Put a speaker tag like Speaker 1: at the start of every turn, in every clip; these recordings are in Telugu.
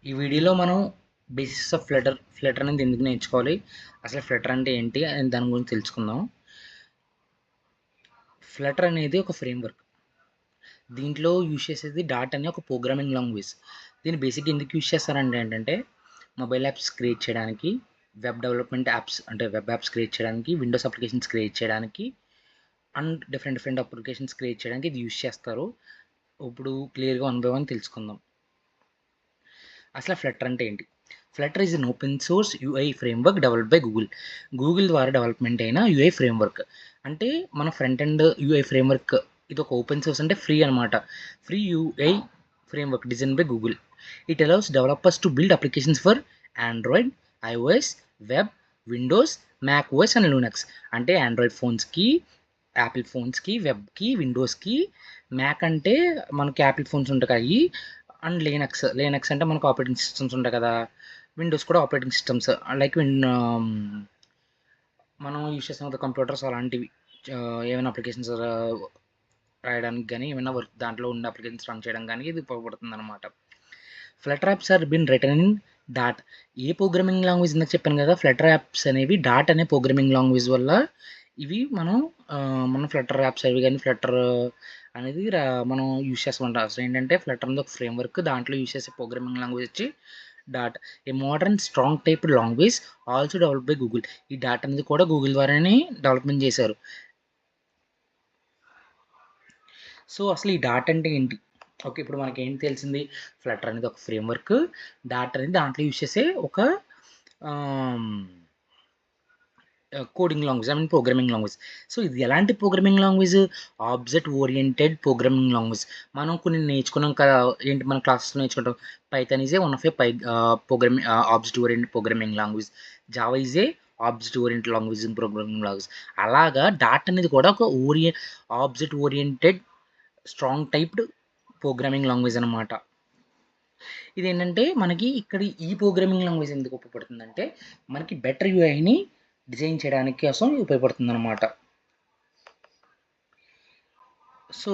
Speaker 1: ఈ వీడియోలో మనం బేసిక్స్ ఆఫ్ ఫ్లటర్ అనేది ఎందుకు నేర్చుకోవాలి, అసలు ఫ్లటర్ అంటే ఏంటి అని దాని గురించి తెలుసుకుందాం. ఫ్లటర్ అనేది ఒక ఫ్రేమ్వర్క్. దీంట్లో యూజ్ చేసేది డాట్ అనే ఒక ప్రోగ్రామింగ్ లాంగ్వేజ్. దీన్ని బేసిక్గా ఎందుకు యూజ్ చేస్తారంటే ఏంటంటే మొబైల్ యాప్స్ క్రియేట్ చేయడానికి, వెబ్ డెవలప్మెంట్ యాప్స్ అంటే వెబ్ యాప్స్ క్రియేట్ చేయడానికి, విండోస్ అప్లికేషన్స్ క్రియేట్ చేయడానికి అండ్ డిఫరెంట్ అప్లికేషన్స్ క్రియేట్ చేయడానికి ఇది యూజ్ చేస్తారు. ఇప్పుడు క్లియర్గా వన్ బై వన్ తెలుసుకుందాం. అసలు ఫ్లటర్ అంటే ఏంటి? Flutter is an open source UI framework developed by Google ద్వారా డెవలప్మెంట్ అయిన యూఐ ఫ్రేమ్వర్క్. అంటే మన ఫ్రంట్ అండ్ యూఐ ఫ్రేమ్వర్క్ ఇది ఒక ఓపెన్ సోర్స్ అంటే ఫ్రీ అనమాట. Free UI framework design by Google. It allows developers to build applications for Android, iOS, web, Windows, Mac OS and Linux. అంటే ఆండ్రాయిడ్ ఫోన్స్కి, యాపిల్ ఫోన్స్కి, వెబ్కి, విండోస్కి. మ్యాక్ అంటే మనకి యాపిల్ ఫోన్స్ ఉంటాయి, అండ్ లినక్స్ అంటే మనకు ఆపరేటింగ్ సిస్టమ్స్ ఉంటాయి కదా. విండోస్ కూడా ఆపరేటింగ్ సిస్టమ్స్ లైక్ మనం యూజ్ చేసిన కంప్యూటర్స్ అలాంటివి. ఏమైనా అప్లికేషన్స్ రాయడానికి కానీ, ఏమైనా వర్క్ దాంట్లో ఉన్న అప్లికేషన్స్ రన్ చేయడం కానీ ఇది ఉపయోగపడుతుంది అనమాట. Flutter apps are been written in డాట్. ఏ ప్రోగ్రామింగ్ లాంగ్వేజ్ ఇందాక చెప్పాను కదా, ఫ్లటర్ యాప్స్ అనేవి డాట్ అనే ప్రోగ్రామింగ్ లాంగ్వేజ్ వల్ల ఇవి మనం ఫ్లటర్ యాప్స్ అవి కానీ ఫ్లటర్ అనేది మనం యూజ్ చేస్తామంటాం. అసలు ఏంటంటే ఫ్లటర్ అనేది ఒక ఫ్రేమ్వర్క్. దాంట్లో యూజ్ చేసే ప్రోగ్రామింగ్ లాంగ్వేజ్ వచ్చి dot. A modern strong type language also develop by Google. ఈ డాట్ అనేది కూడా గూగుల్ ద్వారానే డెవలప్మెంట్ చేశారు. సో అసలు ఈ డాట్ అంటే ఏంటి? ఓకే, ఇప్పుడు మనకి ఏం తెలిసింది? ఫ్లటర్ అనేది ఒక ఫ్రేమ్వర్క్. డాట్ అనేది దాంట్లో యూజ్ చేసే ఒక coding language, I mean programming language. So ఇది ఎలాంటి programming language? Object oriented programming language. మనం కొన్ని నేర్చుకున్నాం కదా, ఏంటి మన క్లాసెస్లో నేర్చుకుంటాం. Python is a one of A programming object oriented programming language. Java is a object oriented language in programming language. అలాగా డాట్ అనేది కూడా ఒక object oriented strong typed programming language అనమాట. ఇదేంటంటే మనకి ఇక్కడ ఈ ప్రోగ్రామింగ్ లాంగ్వేజ్ ఎందుకు ఉపయోగపడుతుందంటే మనకి బెటర్ యూఐని డిజైన్ చేయడానికి కోసం ఉపయోగపడుతుంది అనమాట. సో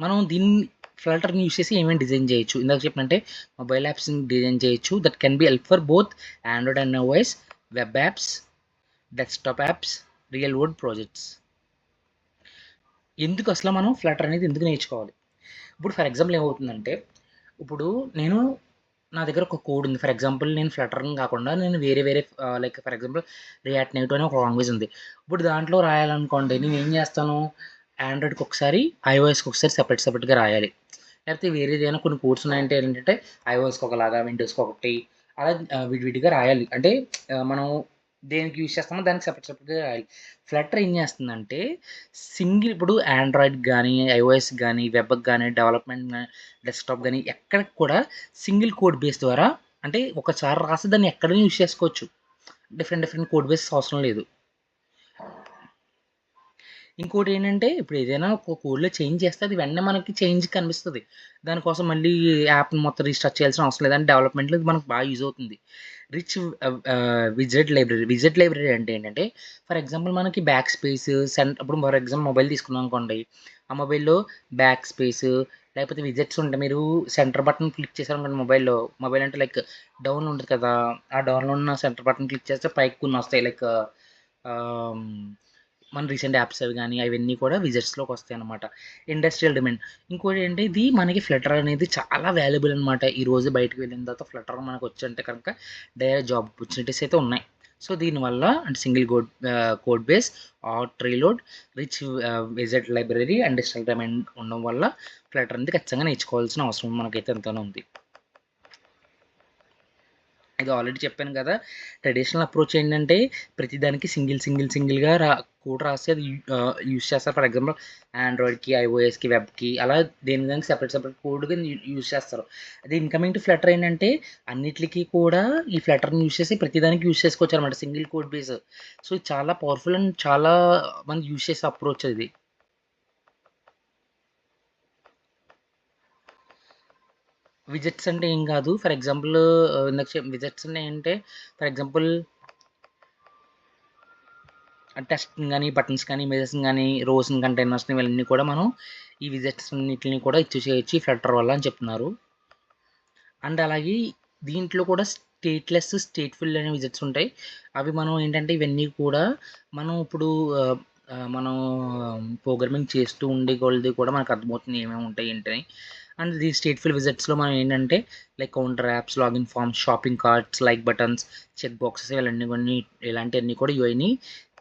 Speaker 1: మనం దీన్ని ఫ్లటర్ని యూస్ చేసి ఏమేమి డిజైన్ చేయొచ్చు? ఇందాక చెప్పినట్టే మొబైల్ యాప్స్ని డిజైన్ చేయొచ్చు. That can be help for both Android and iOS, web apps, desktop apps, real world projects. ఎందుకు అసలు మనం ఫ్లటర్ అనేది ఎందుకు నేర్చుకోవాలి? ఇప్పుడు ఫర్ ఎగ్జాంపుల్ ఏమవుతుందంటే, ఇప్పుడు నేను నా దగ్గర ఒక కోడ్ ఉంది. ఫర్ ఎగ్జాంపుల్ నేను ఫ్లటర్ని కాకుండా నేను వేరే like for example react native అనే ఒక లాంగ్వేజ్ ఉంది. ఇప్పుడు దాంట్లో రాయాలనుకోండి, నేను ఏం చేస్తాను? ఆండ్రాయిడ్కి ఒకసారి, ఐఓఎస్కి ఒకసారి సెపరేట్గా రాయాలి. లేకపోతే వేరేది ఏదైనా కొన్ని కోడ్స్ ఉన్నాయంటే ఏంటంటే ఐఓఎస్కి ఒకలాగా, విండోస్కి ఒకటి, అలా విడివిడిగా రాయాలి. అంటే మనం దేనికి యూజ్ చేస్తామో దానికి సెపరేట్గా రాయాలి. ఫ్లటర్ ఏం చేస్తుందంటే సింగిల్, ఇప్పుడు ఆండ్రాయిడ్ కానీ, ఐఓఎస్ కానీ, వెబ్కి కానీ, డెవలప్మెంట్ కానీ, డెస్క్టాప్ కానీ ఎక్కడికి కూడా సింగిల్ కోడ్ బేస్ ద్వారా, అంటే ఒకసారి రాసి దాన్ని ఎక్కడైనా యూజ్ చేసుకోవచ్చు. డిఫరెంట్ కోడ్ బేస్ అవసరం లేదు. ఇంకోటి ఏంటంటే ఇప్పుడు ఏదైనా ఒక కోడ్లో చేంజ్ చేస్తే అది వెంటనే మనకి చేంజ్ కనిపిస్తుంది. దానికోసం మళ్ళీ యాప్ని మొత్తం రీస్టార్ట్ చేయాల్సిన అవసరం లేదు. అంటే డెవలప్మెంట్లో ఇది మనకు బాగా యూజ్ అవుతుంది. రిచ్ విజెట్ లైబ్రరీ అంటే ఏంటంటే ఫర్ ఎగ్జాంపుల్ మనకి బ్యాక్ స్పేస్ ఇప్పుడు ఫర్ ఎగ్జాంపుల్ మొబైల్ తీసుకున్నాం అనుకోండి, ఆ మొబైల్లో బ్యాక్ స్పేస్ లేకపోతే విజెట్స్ ఉంటాయి. మీరు సెంటర్ బటన్ క్లిక్ చేశారనుకోండి మొబైల్లో, మొబైల్ అంటే లైక్ డౌన్ ఉంటుంది కదా, ఆ డౌన్లో ఉన్న సెంటర్ బటన్ క్లిక్ చేస్తే పైకి కొన్ని వస్తాయి. లైక్ మన రీసెంట్ యాప్స్ అవి కానీ అవన్నీ కూడా విజిట్స్లోకి వస్తాయి అనమాట. Industrial demand. ఇంకోటి ఏంటి, ఇది మనకి ఫ్లటర్ అనేది చాలా వాల్యుబుల్ అనమాట. ఈ రోజు బయటకు వెళ్ళిన తర్వాత ఫ్లటర్ మనకు వచ్చంటే కనుక డైరెక్ట్ జాబ్ ఆపర్చునిటీస్ అయితే ఉన్నాయి. సో దీనివల్ల అంటే single code base, hot reload, rich విజిట్ లైబ్రరీ, ఇండస్ట్రియల్ డిమాండ్ ఉండడం వల్ల ఫ్లటర్ అనేది ఖచ్చితంగా నేర్చుకోవాల్సిన అవసరం మనకైతే ఎంతగానో ఉంది. ఇది ఆల్రెడీ చెప్పాను కదా, ట్రెడిషనల్ అప్రోచ్ ఏంటంటే ప్రతిదానికి సింగిల్గా కోడ్ రాసి అది యూజ్ చేస్తారు. ఫర్ ఎగ్జాంపుల్ ఆండ్రాయిడ్కి, ఐఓఎస్కి, వెబ్కి అలా దేనికి సెపరేట్ కోడ్గా యూజ్ చేస్తారు. అదే ఇన్కమింగ్ టు ఫ్లటర్ ఏంటంటే అన్నిటికీ కూడా ఈ ఫ్లటర్ని యూజ్ చేసి ప్రతిదానికి యూజ్ చేసుకోవచ్చు అనమాట, సింగిల్ కోడ్ బేస్. సో ఇది చాలా పవర్ఫుల్ అండ్ చాలా మంది యూజ్ చేసే అప్రోచ్ ఇది. విజిట్స్ అంటే ఏం కాదు. ఫర్ ఎగ్జాంపుల్ ఇందాక విజిట్స్ అంటే ఫర్ ఎగ్జాంపుల్ టెక్స్ట్ని కానీ, బటన్స్ కానీ, ఇమేజెస్ని కానీ, రోస్ని, కంటైనర్స్ని ఇవన్నీ కూడా మనం ఈ విజిట్స్ అన్నిటిని కూడా ఇచ్చి చేయొచ్చు ఈ ఫ్లటర్ వల్ల అని చెప్తున్నారు. అండ్ అలాగే దీంట్లో కూడా స్టేట్‌లెస్, స్టేట్‌ఫుల్ అనే విజిట్స్ ఉంటాయి. అవి మనం ఏంటంటే ఇవన్నీ కూడా మనం ఇప్పుడు మనం ప్రోగ్రామింగ్ చేస్తూ ఉండే కొలది కూడా మనకు అర్థమవుతుంది ఏమేమి ఉంటాయి ఏంటని. అండ్ ఈ స్టేట్‌ఫుల్ విజిట్స్‌లో మనం ఏంటంటే like counter apps, login forms, shopping carts, like buttons, check boxes ఇలాంటివన్నీ కూడా యూఐని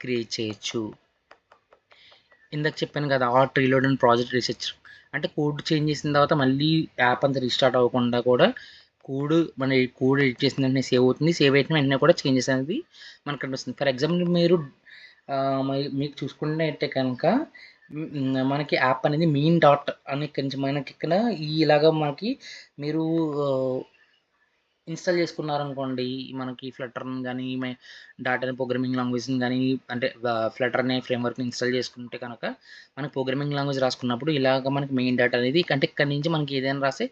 Speaker 1: క్రియేట్ చేయొచ్చు. ఇందాక చెప్పాను కదా hot reload and project research అంటే కోడ్ చేంజ్ చేసిన తర్వాత మళ్ళీ యాప్ అంతా రీస్టార్ట్ అవ్వకుండా కూడా కోడ్ ఎడిట్ చేసిన వెంటనే సేవ్ అవుతుంది. సేవ్ అయిన వెంటనే కూడా చేంజెస్ అనేది మనకు కనిపిస్తుంది. ఫర్ ఎగ్జాంపుల్ మీరు మీకు చూసుకుంటే కనుక మనకి యాప్ అనేది మెయిన్ డాట్ అని కొంచెం మనకి ఇక్కడ ఇలాగా మనకి మీరు ఇన్‌స్టాల్ చేసుకున్నారనుకోండి, మనకి ఫ్లటర్‌ని గానీ, డాట్ అనే ప్రోగ్రామింగ్ లాంగ్వేజ్‌ని గానీ, అంటే ఫ్లటర్ అనే ఫ్రేమ్‌వర్క్‌ని ఇన్‌స్టాల్ చేసుకుంటే కనుక, మనకి ప్రోగ్రామింగ్ లాంగ్వేజ్ రాసుకున్నప్పుడు ఇలాగ మనకి మెయిన్ డాట్ అనేది అంటే ఇక్కడి నుంచి మనకి ఏదైనా రాస్తే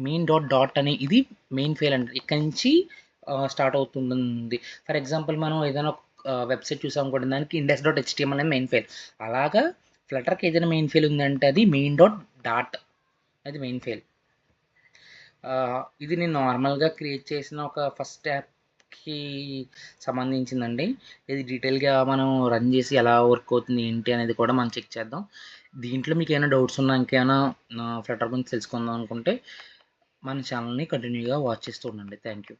Speaker 1: మెయిన్ డాట్ అనే ఇది మెయిన్ ఫైల్ అంటారు. ఇక్కడి నుంచి స్టార్ట్ అవుతుంది. ఫర్ ఎగ్జాంపుల్ మనం ఏదైనా వెబ్‌సైట్ చూసామనుకోండి, దానికి index.html అనేది మెయిన్ ఫైల్. అలాగా ఫ్లటర్‌కి ఏదైనా మెయిన్ ఫైల్ ఉందంటే అది మెయిన్.డాట్ అది మెయిన్ ఫైల్. ఇది నేను నార్మల్‌గా క్రియేట్ చేసిన ఒక ఫస్ట్ యాప్‌కి సంబంధించిందండి. ఇది డీటెయిల్‌గా మనం రన్ చేసి ఎలా వర్క్ అవుతుంది ఏంటి అనేది కూడా మనం చెక్ చేద్దాం. దీంట్లో మీకేమైనా డౌట్స్ ఉన్నా ఇంకేమైనా ఫ్లటర్ గురించి తెలుసుకుందాం అనుకుంటే మన ఛానల్‌ని కంటిన్యూగా వాచ్ చేస్తూ ఉండండి. Thank you.